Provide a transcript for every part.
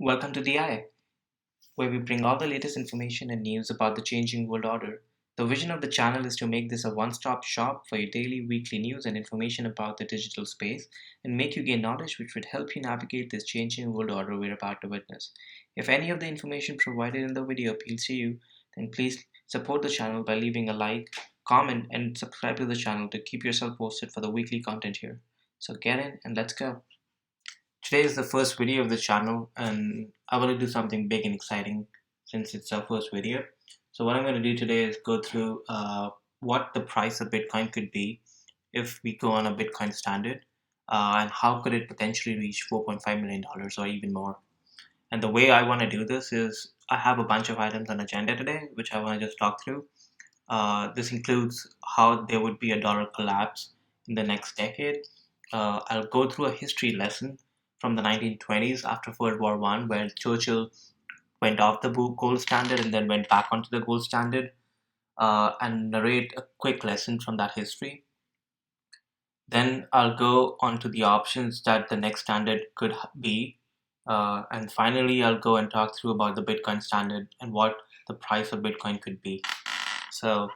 Welcome to DI, where we bring all the latest information and news about the changing world order. The vision of the channel is to make this a one stop shop for your daily, weekly news and information about the digital space and make you gain knowledge which would help you navigate this changing world order we're about to witness. If any of the information provided in the video appeals to you, then please support the channel by leaving a like, comment, and subscribe to the channel to keep yourself posted for the weekly content here. So get in and let's go. Today is the first video of the channel and I want to do something big and exciting since it's our first video. So what I'm going to do today is go through what the price of Bitcoin could be if we go on a Bitcoin standard and how could it potentially reach $4.5 million or even more. And the way I want to do this is I have a bunch of items on agenda today which I want to just talk through. This includes how there would be a dollar collapse in the next decade. I'll go through a history lesson from the 1920s after World War I, where Churchill went off the gold standard and then went back onto the gold standard, and narrate a quick lesson from that history. Then I'll go on to the options that the next standard could be. And finally, I'll go and talk through about the Bitcoin standard and what the price of Bitcoin could be. So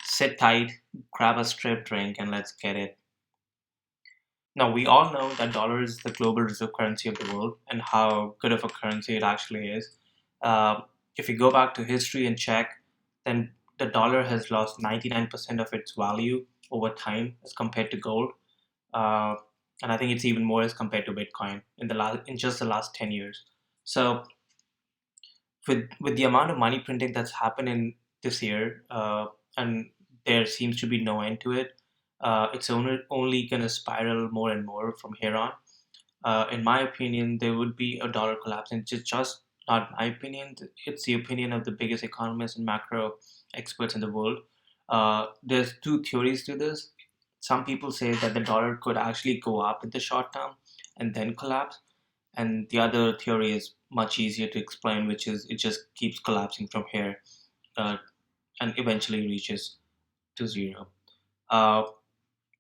sit tight, grab a strip drink, and let's get it. Now, we all know that dollar is the global reserve currency of the world and how good of a currency it actually is. If you go back to history and check, then the dollar has lost 99% of its value over time as compared to gold. And I think it's even more as compared to Bitcoin in just the last 10 years. So with the amount of money printing that's happened in this year, and there seems to be no end to it, it's only going to spiral more and more from here on. In my opinion, there would be a dollar collapse, and it's just not my opinion. It's the opinion of the biggest economists and macro experts in the world. There's two theories to this. Some people say that the dollar could actually go up in the short term and then collapse, and the other theory is much easier to explain, which is it just keeps collapsing from here, uh, and eventually reaches to zero. Uh,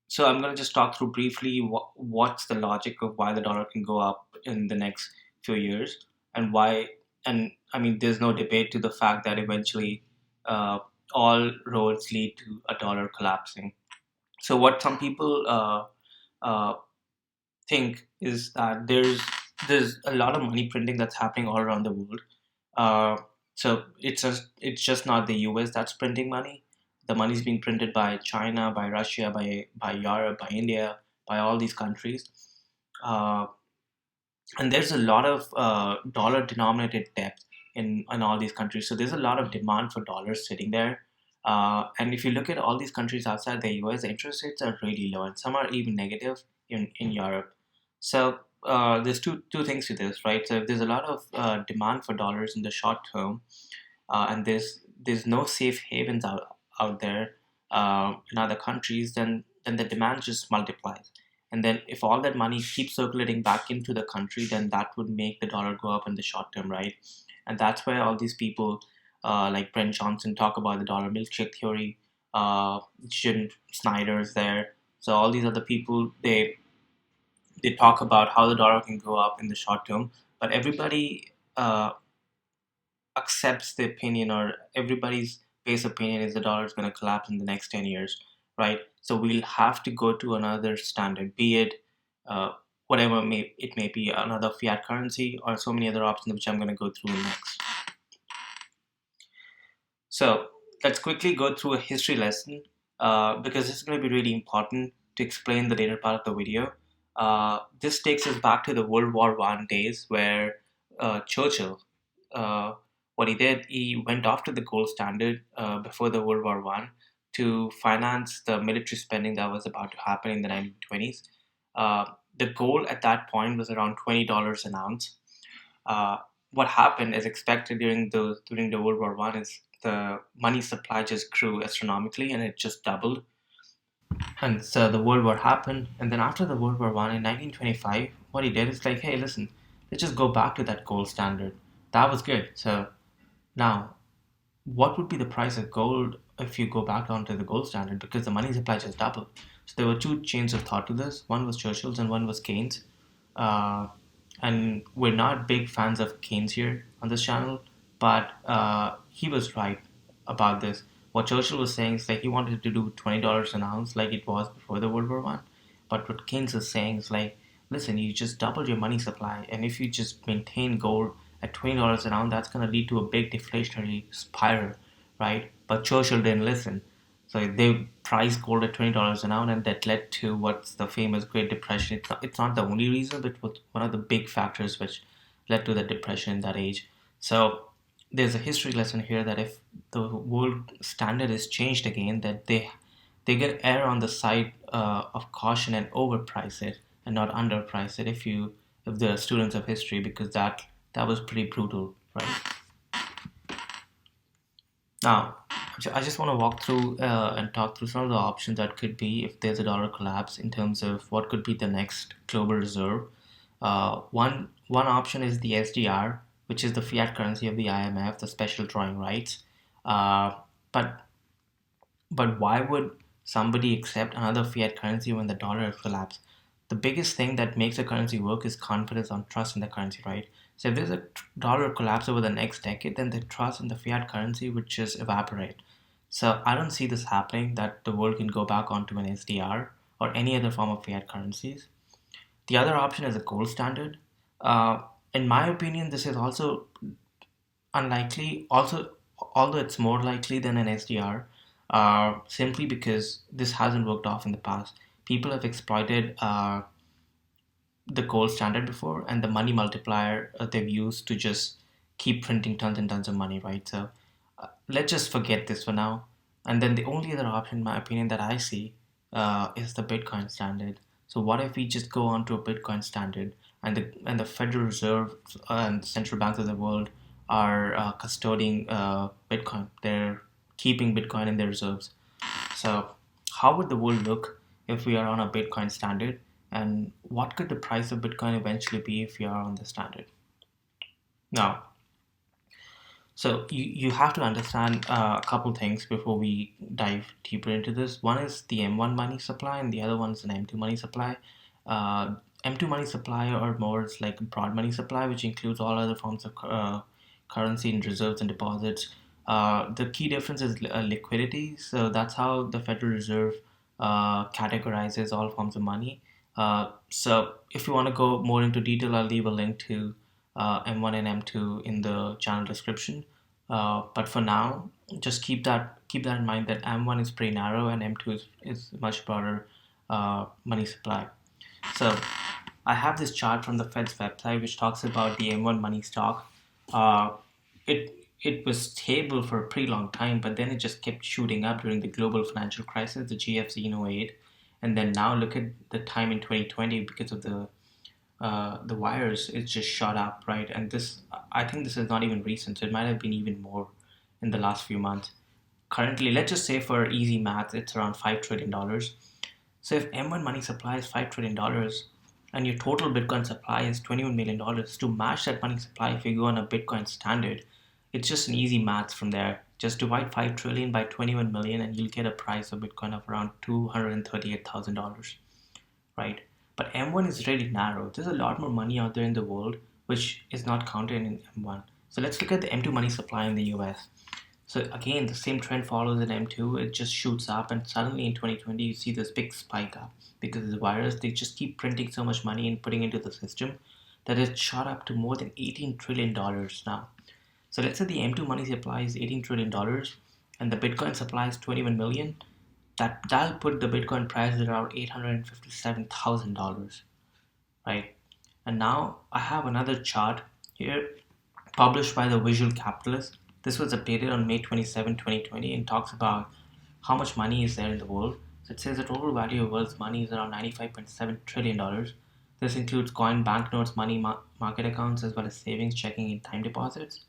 so I'm going to just talk through briefly what's the logic of why the dollar can go up in the next few years and why. And I mean, there's no debate to the fact that eventually uh, all roads lead to a dollar collapsing. So what some people uh, think is that there's a lot of money printing that's happening all around the world. Uh, so it's just not the US that's printing money. The money is being printed by China, by Russia, by Europe, by India, by all these countries. Uh, and there's a lot of dollar denominated debt in all these countries. So there's a lot of demand for dollars sitting there. And if you look at all these countries outside the US, the interest rates are really low, and some are even negative in Europe. So there's two things to this, right? So if there's a lot of demand for dollars in the short term, and there's no safe havens out there in other countries, then the demand just multiplies. And then if all that money keeps circulating back into the country, then that would make the dollar go up in the short term, right? And that's where all these people like Brent Johnson talk about the dollar milkshake theory. Jim Snyder is there. So all these other people, they talk about how the dollar can go up in the short term, but everybody accepts the opinion, or everybody's base opinion is the dollar is going to collapse in the next 10 years, right? So we'll have to go to another standard, be it uh, whatever it may be, another fiat currency or so many other options, which I'm going to go through next. So let's quickly go through a history lesson because this is going to be really important to explain the later part of the video. This takes us back to the World War I days where Churchill, what he did, he went after the gold standard before the World War I to finance the military spending that was about to happen in the 1920s. The gold at that point was around $20 an ounce. What happened, as expected during the World War I, is the money supply just grew astronomically and it just doubled. And so the World War happened, and then after the World War One in 1925, what he did is like, hey, listen, let's just go back to that gold standard. That was good. So now, what would be the price of gold if you go back onto the gold standard? Because the money supply just doubled. So there were two chains of thought to this. One was Churchill's and one was Keynes. Uh, and we're not big fans of Keynes here on this channel, but he was right about this. What Churchill was saying is like he wanted to do $20 an ounce like it was before the World War One, but what Keynes is saying is like, listen, you just double your money supply, and if you just maintain gold at $20 an ounce, that's going to lead to a big deflationary spiral, right? But Churchill didn't listen. So they priced gold at $20 an ounce, and that led to what's the famous Great Depression. It's not the only reason, but it was one of the big factors which led to the depression in that age. So there's a history lesson here that if the world standard is changed again, that they get err on the side of caution and overprice it and not underprice it. If they're students of history, because that was pretty brutal, right? Now, I just want to walk through and talk through some of the options that could be if there's a dollar collapse in terms of what could be the next global reserve. One option is the SDR, which is the fiat currency of the IMF, the special drawing rights. Uh, but but why would somebody accept another fiat currency when the dollar has collapsed? The biggest thing that makes a currency work is confidence on trust in the currency, right? So if there's a dollar collapse over the next decade, then the trust in the fiat currency would just evaporate. So I don't see this happening that the world can go back onto an SDR or any other form of fiat currencies. The other option is a gold standard. Uh, in my opinion, this is also unlikely. Also, although it's more likely than an SDR, simply because this hasn't worked off in the past. People have exploited the gold standard before, and the money multiplier they've used to just keep printing tons and tons of money, right? So let's just forget this for now. And then the only other option, in my opinion, that I see is the Bitcoin standard. So what if we just go on to a Bitcoin standard, and the Federal Reserve and central banks of the world are custodying Bitcoin. They're keeping Bitcoin in their reserves. So how would the world look if we are on a Bitcoin standard? And what could the price of Bitcoin eventually be if we are on the standard? Now, so you have to understand a couple things before we dive deeper into this. One is the M1 money supply, and the other one is an M2 money supply. M2 money supply, or more, is like broad money supply, which includes all other forms of currency and reserves and deposits. The key difference is liquidity. So that's how the Federal Reserve categorizes all forms of money. So if you want to go more into detail, I'll leave a link to M1 and M2 in the channel description. But for now, just keep that in mind that M1 is pretty narrow and M2 is much broader money supply. So I have this chart from the Fed's website which talks about the M1 money stock. Uh, it was stable for a pretty long time, but then it just kept shooting up during the global financial crisis, the GFC in '08, and then now look at the time in 2020 because of the wires. It's just shot up, right? And this, I think this is not even recent, so it might have been even more in the last few months. Currently, let's just say for easy math, it's around $5 trillion. So if M1 money supply is $5 trillion and your total Bitcoin supply is $21 million, to match that money supply, if you go on a Bitcoin standard, it's just an easy math from there. Just divide 5 trillion by 21 million and you'll get a price of Bitcoin of around $238,000, right? But M1 is really narrow. There's a lot more money out there in the world which is not counted in M1. So let's look at the M2 money supply in the US. So again, the same trend follows in M2. It just shoots up, and suddenly in 2020, you see this big spike up because of the virus. They just keep printing so much money and putting into the system that it shot up to more than $18 trillion now. So let's say the M2 money supply is $18 trillion and the Bitcoin supply is 21 million. That'll put the Bitcoin price at around $857,000, right? And now I have another chart here published by the Visual Capitalist. This was updated on May 27, 2020, and talks about how much money is there in the world. So it says the total value of world's money is around $95.7 trillion. This includes coin, banknotes, money market accounts, as well as savings, checking, and time deposits.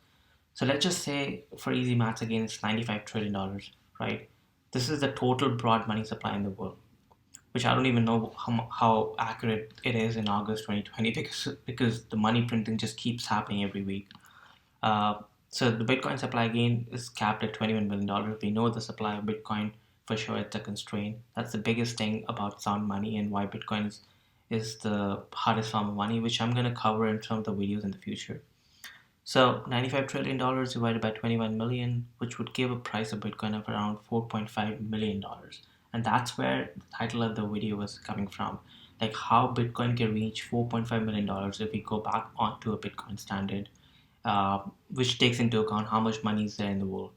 So let's just say, for easy maths again, it's $95 trillion, right? This is the total broad money supply in the world, which I don't even know how accurate it is in August 2020 because the money printing just keeps happening every week. Uh, so the Bitcoin supply again is capped at $21 million. We know the supply of Bitcoin for sure, it's a constraint. That's the biggest thing about sound money and why Bitcoin is the hardest form of money, which I'm going to cover in some of the videos in the future. So $95 trillion divided by 21 million, which would give a price of Bitcoin of around $4.5 million. And that's where the title of the video was coming from. Like how Bitcoin can reach $4.5 million if we go back onto a Bitcoin standard, which takes into account how much money is there in the world.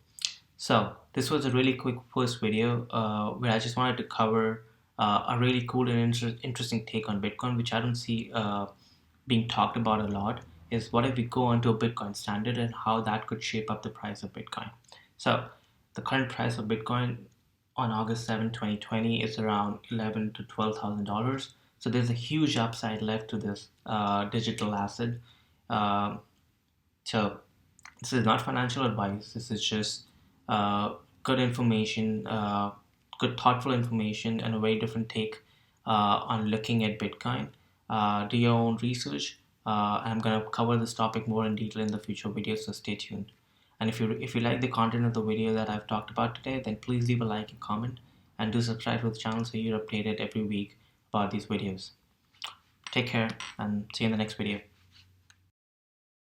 So this was a really quick first video where I just wanted to cover a really cool and interesting take on Bitcoin, which I don't see being talked about a lot, is what if we go onto a Bitcoin standard and how that could shape up the price of Bitcoin. So the current price of Bitcoin on August 7, 2020 is around $11,000 to $12,000. So there's a huge upside left to this digital asset. Um so this is not financial advice. This is just good information, good thoughtful information, and a very different take on looking at Bitcoin. Do your own research. I'm gonna cover this topic more in detail in the future videos, so stay tuned. And if you like the content of the video that I've talked about today, then please leave a like and comment, and do subscribe to the channel so you're updated every week about these videos. Take care and see you in the next video.